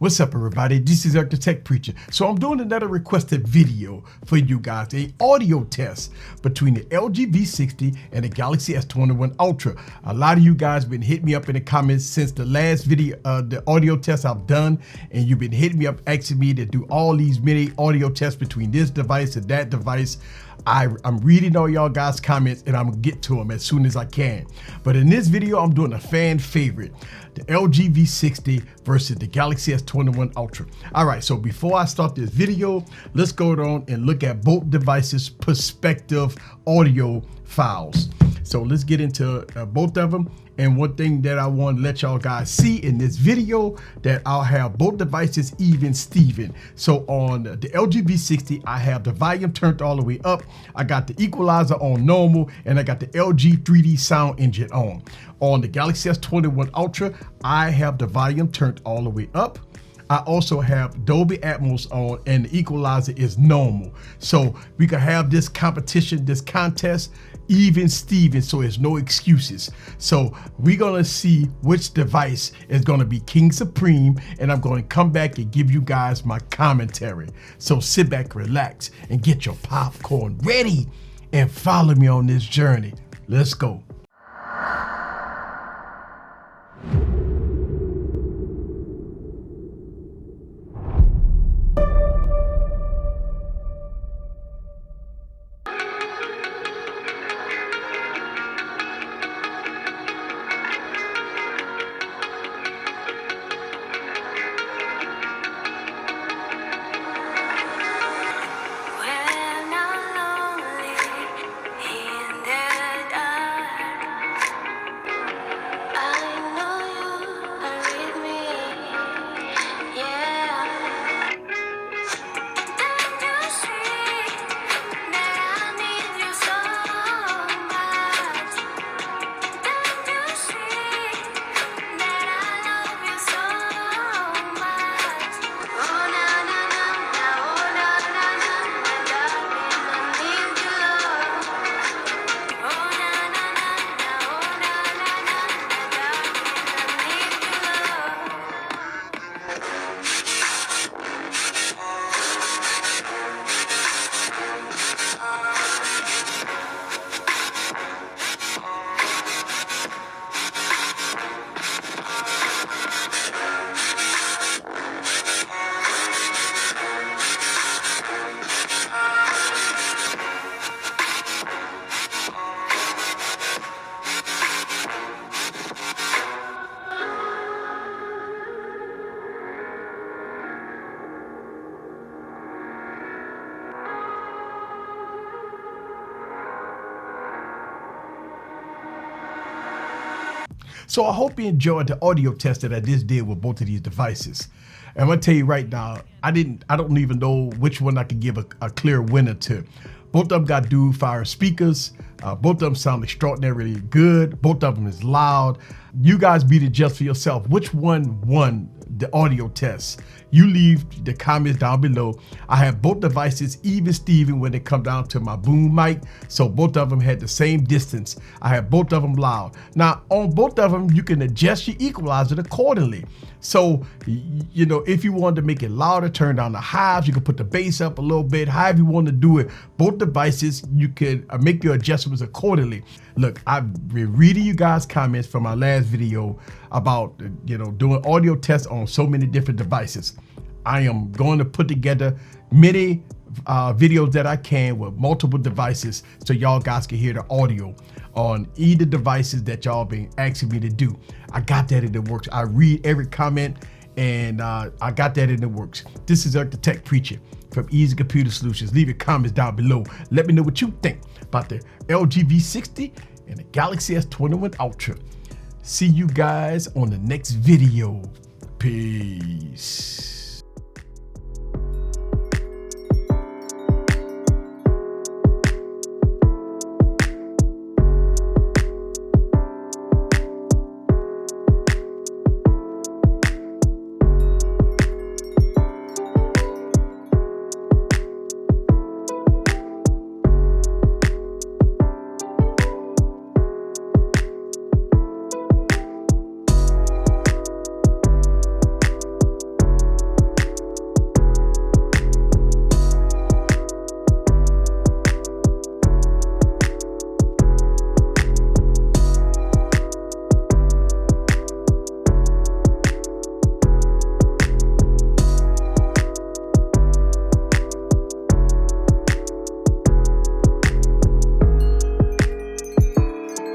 What's up, everybody? This is the Tech Preacher. So I'm doing another requested video for you guys, a audio test between the LG V60 and the Galaxy S21 Ultra. A lot of you guys been hitting me up in the comments since the last video, the audio test I've done, and you've been hitting me up asking me to do all these mini audio tests between this device and that device. I'm reading all y'all guys' comments and I'm gonna get to them as soon as I can. But in this video, I'm doing a fan favorite, the LG V60 versus the Galaxy S21 Ultra. All right, so before I start this video, let's go on and look at both devices' perspective audio files. So let's get into both of them. And one thing that I want to let y'all guys see in this video, that I'll have both devices even Steven. So on the LG V60, I have the volume turned all the way up. I got the equalizer on normal, and I got the LG 3D sound engine on. On the Galaxy S21 Ultra, I have the volume turned all the way up. I also have Dolby Atmos on, and the equalizer is normal. So we can have this competition, this contest, even Steven, so there's no excuses. So we're gonna see which device is gonna be King Supreme, and I'm gonna come back and give you guys my commentary. So sit back, relax, and get your popcorn ready and follow me on this journey. Let's go. So I hope you enjoyed the audio test that I just did with both of these devices. And I'm gonna tell you right now, I don't even know which one I could give a clear winner to. Both of them got dual fire speakers. Both of them sound extraordinarily good. Both of them is loud. You guys be the judge for yourself. Which one won the audio test? You leave the comments down below. I have both devices even Steven when it come down to my boom mic. So both of them had the same distance. I have both of them loud. Now on both of them, you can adjust your equalizer accordingly. So, you know, if you wanted to make it louder, turn down the highs, you can put the bass up a little bit, however you want to do it. Both devices, you can make your adjustments accordingly. Look, I've been reading you guys' comments from my last video about, you know, doing audio tests on so many different devices. I am going to put together many videos that I can with multiple devices so y'all guys can hear the audio on either devices that y'all been asking me to do. I got that in the works. I read every comment, and I got that in the works. This is the Tech Preacher from Easy Computer Solutions. Leave your comments down below. Let me know what you think about the LG V60 and the Galaxy S21 Ultra. See you guys on the next video. Peace.